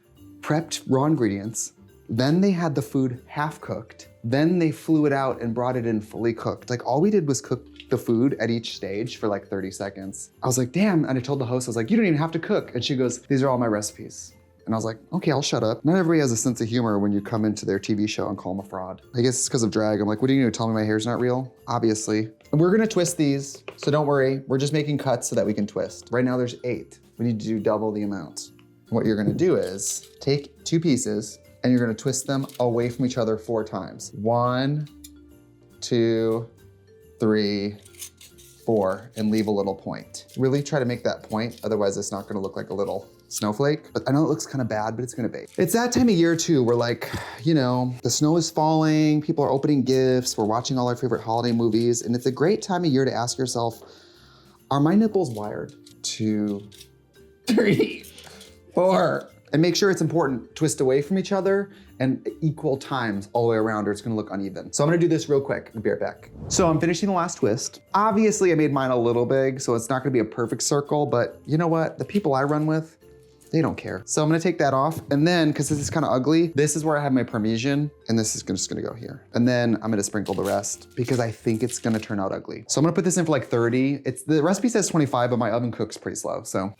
prepped raw ingredients, then they had the food half cooked, then they flew it out and brought it in fully cooked. Like all we did was cook the food at each stage for like 30 seconds. I was like, damn, and I told the host, I was like, you don't even have to cook. And she goes, these are all my recipes. And I was like, okay, I'll shut up. Not everybody has a sense of humor when you come into their TV show and call them a fraud. I guess it's because of drag. I'm like, what are you gonna tell me my hair's not real? Obviously. And we're gonna twist these, so don't worry. We're just making cuts so that we can twist. Right now there's 8. We need to do double the amount. What you're gonna do is take 2 pieces and you're gonna twist them away from each other 4 times. 1, 2, 3, 4, and leave a little point. Really try to make that point, otherwise it's not gonna look like a little snowflake. But I know it looks kind of bad, but it's gonna bake. It's that time of year too, where like, you know, the snow is falling, people are opening gifts, we're watching all our favorite holiday movies, and it's a great time of year to ask yourself, are my nipples wired? 2, 3, 4. And make sure it's important, twist away from each other and equal times all the way around or it's gonna look uneven. So I'm gonna do this real quick and be right back. So I'm finishing the last twist. Obviously I made mine a little big, so it's not gonna be a perfect circle, but you know what? The people I run with, they don't care. So I'm gonna take that off, and then, because this is kind of ugly, this is where I have my Parmesan, and this is just gonna go here. And then I'm gonna sprinkle the rest, because I think it's gonna turn out ugly. So I'm gonna put this in for like 30. The recipe says 25, but my oven cooks pretty slow, so.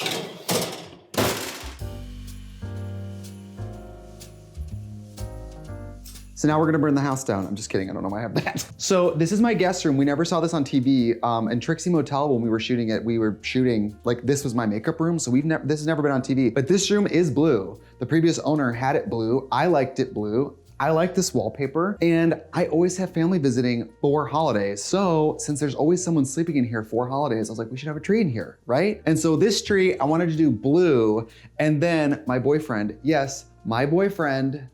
So now we're gonna burn the house down. I'm just kidding, I don't know why I have that. So this is my guest room. We never saw this on TV. And Trixie Motel, when we were shooting it, like this was my makeup room. So this has never been on TV. But this room is blue. The previous owner had it blue. I liked it blue. I like this wallpaper, and I always have family visiting for holidays. So since there's always someone sleeping in here for holidays, I was like, we should have a tree in here, right? And so this tree, I wanted to do blue, and then my boyfriend, yes, my boyfriend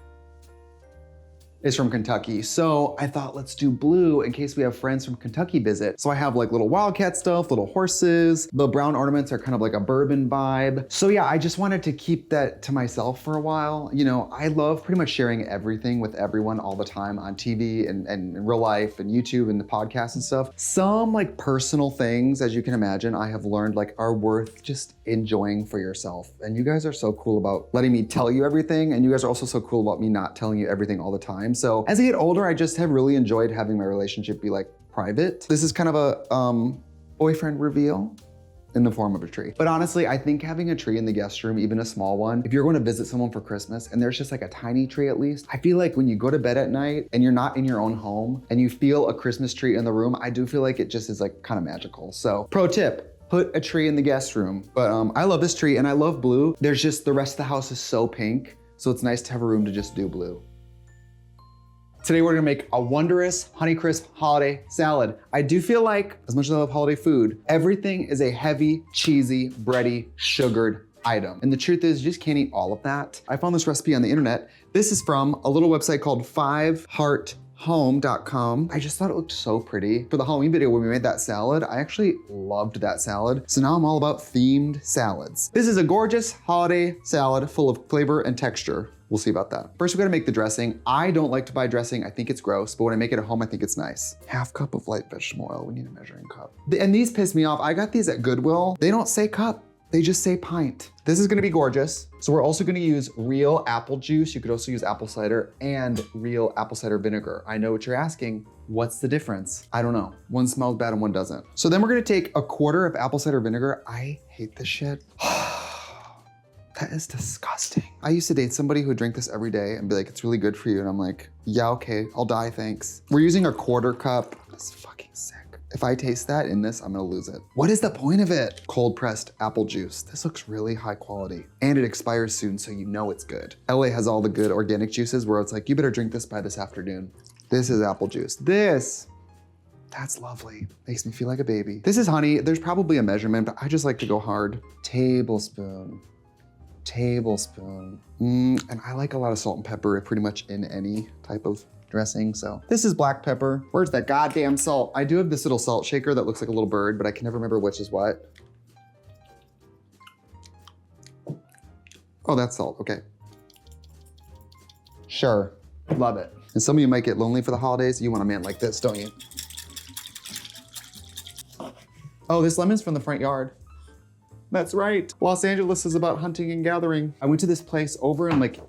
is from Kentucky. So I thought, let's do blue in case we have friends from Kentucky visit. So I have like little wildcat stuff, little horses. The brown ornaments are kind of like a bourbon vibe. So yeah, I just wanted to keep that to myself for a while. You know, I love pretty much sharing everything with everyone all the time on TV and in real life and YouTube and the podcast and stuff. Some like personal things, as you can imagine, I have learned like are worth just enjoying for yourself. And you guys are so cool about letting me tell you everything. And you guys are also so cool about me not telling you everything all the time. So as I get older, I just have really enjoyed having my relationship be like private. This is kind of a boyfriend reveal in the form of a tree. But honestly, I think having a tree in the guest room, even a small one, if you're going to visit someone for Christmas and there's just like a tiny tree at least, I feel like when you go to bed at night and you're not in your own home and you feel a Christmas tree in the room, I do feel like it just is like kind of magical. So pro tip, put a tree in the guest room. But I love this tree and I love blue. There's just, the rest of the house is so pink. So it's nice to have a room to just do blue. Today we're gonna make a wondrous Honeycrisp holiday salad. I do feel like, as much as I love holiday food, everything is a heavy, cheesy, bready, sugared item. And the truth is, you just can't eat all of that. I found this recipe on the internet. This is from a little website called 5hearthome.com. I just thought it looked so pretty. For the Halloween video when we made that salad, I actually loved that salad. So now I'm all about themed salads. This is a gorgeous holiday salad full of flavor and texture. We'll see about that. First, we gotta make the dressing. I don't like to buy dressing. I think it's gross, but when I make it at home, I think it's nice. Half cup of light vegetable oil. We need a measuring cup. And these piss me off. I got these at Goodwill. They don't say cup. They just say pint. This is gonna be gorgeous. So we're also gonna use real apple juice. You could also use apple cider and real apple cider vinegar. I know what you're asking. What's the difference? I don't know. One smells bad and one doesn't. So then we're gonna take a quarter of apple cider vinegar. I hate this shit. That is disgusting. I used to date somebody who would drink this every day and be like, it's really good for you. And I'm like, yeah, okay, I'll die, thanks. We're using a quarter cup. That's fucking sick. If I taste that in this, I'm gonna lose it. What is the point of it? Cold pressed apple juice. This looks really high quality. And it expires soon, so you know it's good. LA has all the good organic juices where it's like, you better drink this by this afternoon. This is apple juice. That's lovely. Makes me feel like a baby. This is honey. There's probably a measurement, but I just like to go hard. Tablespoon. And I like a lot of salt and pepper pretty much in any type of dressing, so. This is black pepper. Where's that goddamn salt? I do have this little salt shaker that looks like a little bird, but I can never remember which is what. Oh, that's salt, okay. Sure, love it. And some of you might get lonely for the holidays. You want a man like this, don't you? Oh, this lemon's from the front yard. That's right. Los Angeles is about hunting and gathering. I went to this place over in like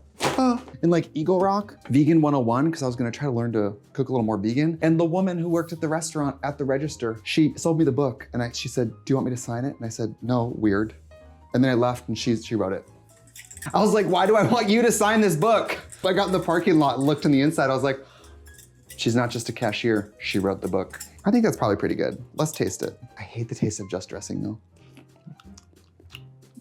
Eagle Rock, Vegan 101, because I was gonna try to learn to cook a little more vegan. And the woman who worked at the restaurant at the register, she sold me the book and she said, do you want me to sign it? And I said, no, weird. And then I left and she wrote it. I was like, why do I want you to sign this book? I got in the parking lot and looked on the inside. I was like, she's not just a cashier, she wrote the book. I think that's probably pretty good. Let's taste it. I hate the taste of just dressing though.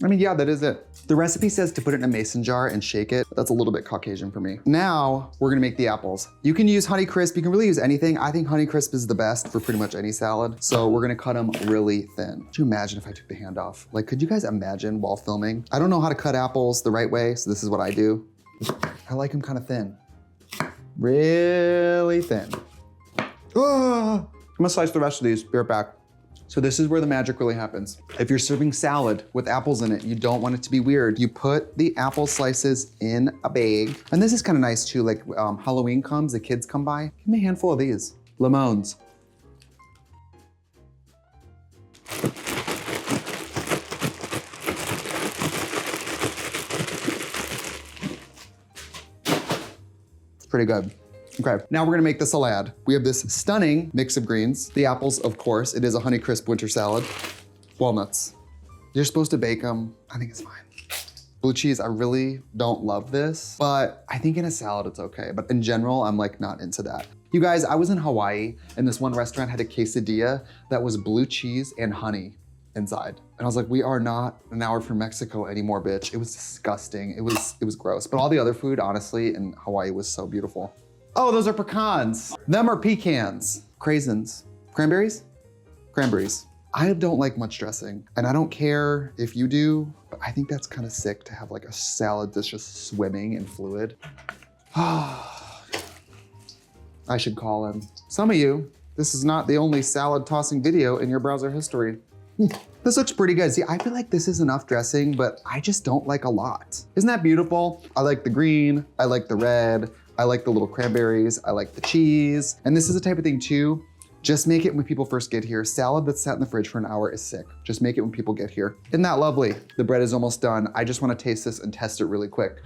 I mean, yeah, that is it. The recipe says to put it in a mason jar and shake it. That's a little bit Caucasian for me. Now, we're gonna make the apples. You can use Honeycrisp, you can really use anything. I think Honeycrisp is the best for pretty much any salad. So we're gonna cut them really thin. Could you imagine if I took the hand off? Like, could you guys imagine while filming? I don't know how to cut apples the right way, so this is what I do. I like them kind of thin. Really thin. I'm gonna slice the rest of these, be right back. So this is where the magic really happens. If you're serving salad with apples in it, you don't want it to be weird. You put the apple slices in a bag. And this is kind of nice too, like Halloween comes, the kids come by. Give me a handful of these. Lemons. It's pretty good. Okay, now we're gonna make the salad. We have this stunning mix of greens. The apples, of course. It is a Honeycrisp winter salad. Walnuts. You're supposed to bake them. I think it's fine. Blue cheese, I really don't love this, but I think in a salad it's okay. But in general, I'm like not into that. You guys, I was in Hawaii and this one restaurant had a quesadilla that was blue cheese and honey. inside. And I was like, we are not an hour from Mexico anymore, bitch. It was disgusting. It was gross. But all the other food, honestly, in Hawaii was so beautiful. Oh, those are pecans. Them are pecans. Craisins. Cranberries? Cranberries. I don't like much dressing, and I don't care if you do, but I think that's kind of sick to have like a salad that's just swimming in fluid. I should call him. Some of you, this is not the only salad tossing video in your browser history. This looks pretty good. See, I feel like this is enough dressing, but I just don't like a lot. Isn't that beautiful? I like the green, I like the red, I like the little cranberries, I like the cheese. And this is the type of thing too, just make it when people first get here. Salad that's sat in the fridge for an hour is sick. Just make it when people get here. Isn't that lovely? The bread is almost done. I just wanna taste this and test it really quick.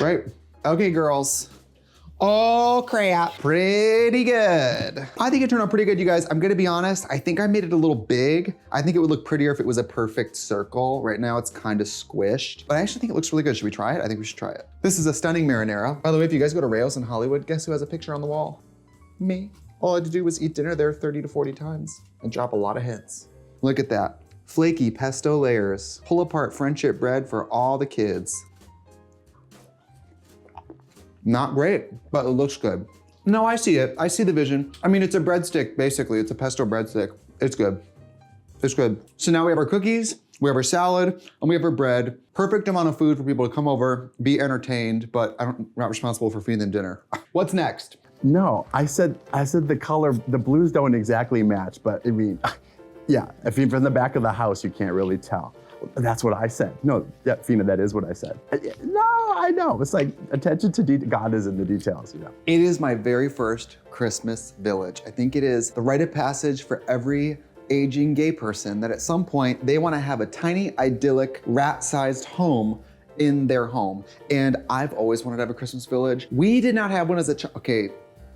Right, okay girls. Oh crap, pretty good. I think it turned out pretty good, you guys. I'm gonna be honest, I think I made it a little big. I think it would look prettier if it was a perfect circle. Right now it's kind of squished, but I actually think it looks really good. Should we try it? I think we should try it. This is a stunning marinara. By the way, if you guys go to Rails in Hollywood, guess who has a picture on the wall? Me. All I had to do was eat dinner there 30 to 40 times and drop a lot of hits. Look at that. Flaky pesto layers. Pull apart friendship bread for all the kids. Not great, but it looks good. No, I see it. I see the vision. I mean, it's a breadstick, basically. It's a pesto breadstick. It's good. It's good. So now we have our cookies, we have our salad, and we have our bread. Perfect amount of food for people to come over, be entertained, but I'm not responsible for feeding them dinner. What's next? No, I said the color, the blues don't exactly match, but I mean, yeah, if you're from the back of the house, you can't really tell. That's what I said. No, yeah, Fena, that is what I said. No, I know. It's like attention to detail. God is in the details, you know. It is my very first Christmas village. I think it is the rite of passage for every aging gay person that at some point they want to have a tiny, idyllic, rat-sized home in their home. And I've always wanted to have a Christmas village. We did not have one as a child. Okay,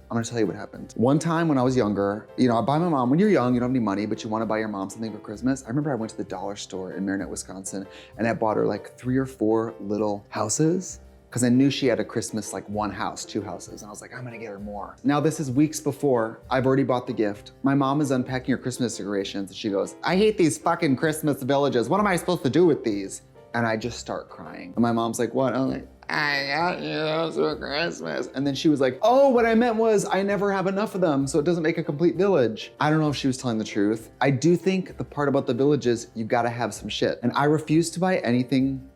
I'm gonna tell you what happened. One time when I was younger, you know, I buy my mom, when you're young, you don't have any money, but you wanna buy your mom something for Christmas. I remember I went to the dollar store in Marinette, Wisconsin, and I bought her like 3 or 4 little houses, because I knew she had a Christmas, like 1 house, 2 houses, and I was like, I'm gonna get her more. Now this is weeks before, I've already bought the gift. My mom is unpacking her Christmas decorations, and she goes, I hate these fucking Christmas villages. What am I supposed to do with these? And I just start crying. And my mom's like, what? I'm like, I got you those for Christmas. And then she was like, oh, what I meant was I never have enough of them, so it doesn't make a complete village. I don't know if she was telling the truth. I do think the part about the village is you gotta have some shit. And I refuse to buy anything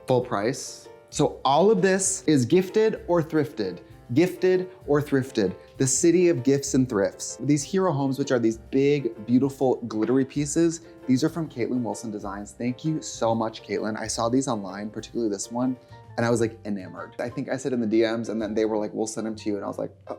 full price. So all of this is gifted or thrifted. Gifted or thrifted. The city of gifts and thrifts. These hero homes, which are these big, beautiful, glittery pieces, these are from Caitlin Wilson Designs. Thank you so much, Caitlin. I saw these online, particularly this one, and I was like enamored. I think I said in the DMs, and then they were like, we'll send them to you. And I was like, oh,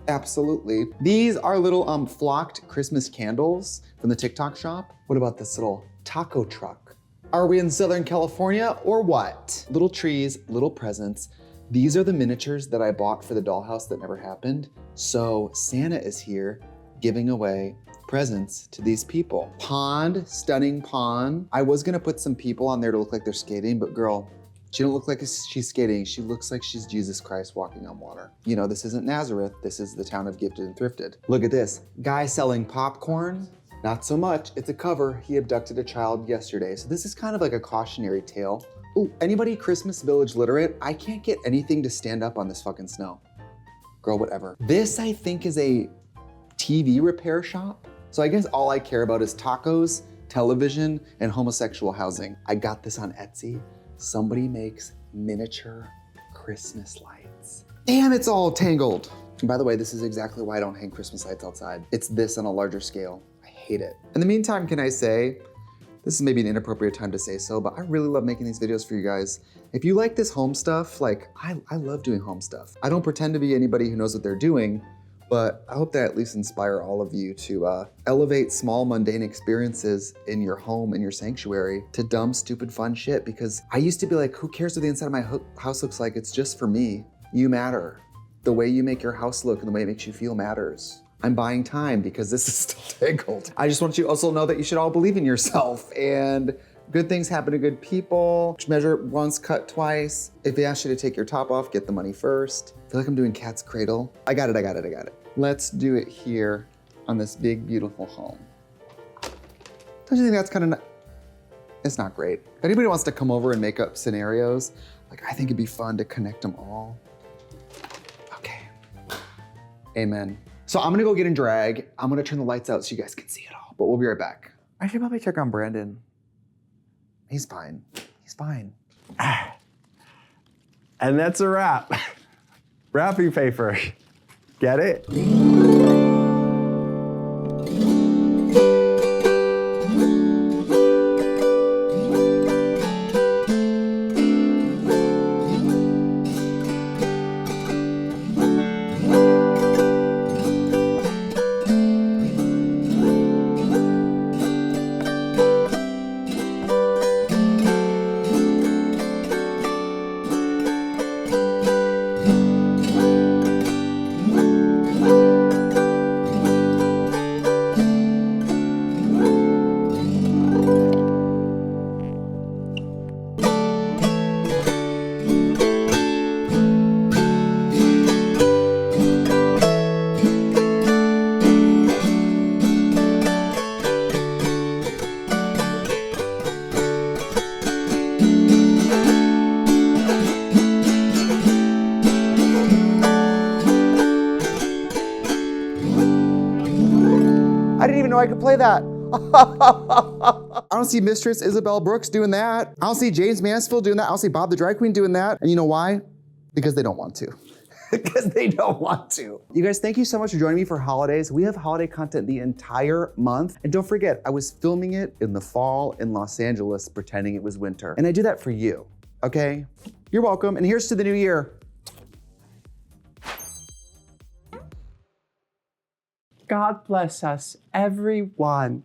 absolutely. These are little flocked Christmas candles from the TikTok shop. What about this little taco truck? Are we in Southern California or what? Little trees, little presents. These are the miniatures that I bought for the dollhouse that never happened. So Santa is here giving away presents to these people. Pond, stunning pond. I was gonna put some people on there to look like they're skating, but girl, she don't look like she's skating. She looks like she's Jesus Christ walking on water. You know, this isn't Nazareth. This is the town of gifted and thrifted. Look at this. Guy selling popcorn. Not so much. It's a cover. He abducted a child yesterday. So this is kind of like a cautionary tale. Ooh, anybody Christmas Village literate? I can't get anything to stand up on this fucking snow. Girl, whatever. This, I think, is a TV repair shop. So I guess all I care about is tacos, television, and homosexual housing. I got this on Etsy. Somebody makes miniature Christmas lights. Damn, it's all tangled. And by the way, this is exactly why I don't hang Christmas lights outside. It's this on a larger scale. I hate it. In the meantime, can I say, this is maybe an inappropriate time to say so, but I really love making these videos for you guys. If you like this home stuff, like I love doing home stuff. I don't pretend to be anybody who knows what they're doing, but I hope that at least inspire all of you to elevate small mundane experiences in your home, in your sanctuary, to dumb, stupid, fun shit. Because I used to be like, who cares what the inside of my house looks like? It's just for me. You matter. The way you make your house look and the way it makes you feel matters. I'm buying time because this is still tangled. I just want you to also know that you should all believe in yourself and Good things happen to good people. Measure once, cut twice. If they ask you to take your top off, get the money first. I feel like I'm doing Cat's Cradle. I got it. Let's do it here on this big, beautiful home. Don't you think that's kind of, it's not great. If anybody wants to come over and make up scenarios, like I think it'd be fun to connect them all. Okay, amen. So I'm gonna go get in drag. I'm gonna turn the lights out so you guys can see it all, but we'll be right back. I should probably check on Brandon. He's fine. And that's a wrap. Wrapping paper. Get it? I didn't even know I could play that. I don't see Mistress Isabel Brooks doing that. I don't see James Mansfield doing that. I don't see Bob the Drag Queen doing that. And you know why? Because they don't want to. Because they don't want to. You guys, thank you so much for joining me for holidays. We have holiday content the entire month. And don't forget, I was filming it in the fall in Los Angeles, pretending it was winter. And I do that for you, okay? You're welcome, and here's to the new year. God bless us, everyone.